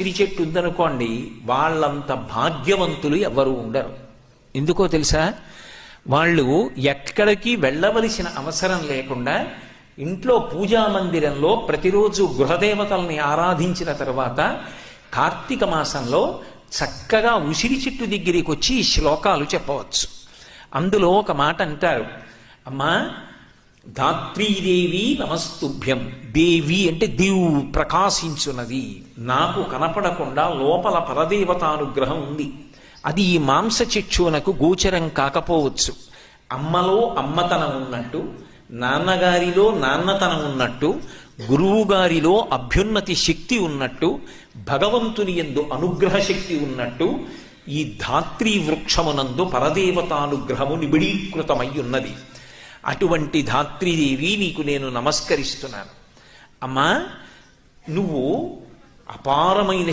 ఉసిరి చెట్టు ఉందనుకోండి, వాళ్ళంత భాగ్యవంతులు ఎవరు ఉండరు. ఎందుకో తెలుసా? వాళ్ళు ఎక్కడికి వెళ్ళవలసిన అవసరం లేకుండా ఇంట్లో పూజా మందిరంలో ప్రతిరోజు గృహదేవతల్ని ఆరాధించిన తర్వాత కార్తీక మాసంలో చక్కగా ఉసిరి చెట్టు దగ్గరికి వచ్చి ఈ శ్లోకాలు చెప్పవచ్చు. అందులో ఒక మాట అంటారు, అమ్మా ధాత్రీదేవి నమస్తుభ్యం. దేవి అంటే దీవు ప్రకాశించున్నది, నాకు కనపడకుండా లోపల పరదేవతానుగ్రహం ఉంది. అది ఈ మాంసచక్షువునకు గోచరం కాకపోవచ్చు. అమ్మలో అమ్మతనం ఉన్నట్టు, నాన్నగారిలో నాన్నతనం ఉన్నట్టు, గురువు గారిలో అభ్యున్నతి శక్తి ఉన్నట్టు, భగవంతుని యందు అనుగ్రహ శక్తి ఉన్నట్టు ఈ ధాత్రీ వృక్షమునందు పరదేవతానుగ్రహము నిబిడీకృతమై ఉన్నది. అటువంటి ధాత్రీదేవి నీకు నేను నమస్కరిస్తున్నాను. అమ్మా, నువ్వు అపారమైన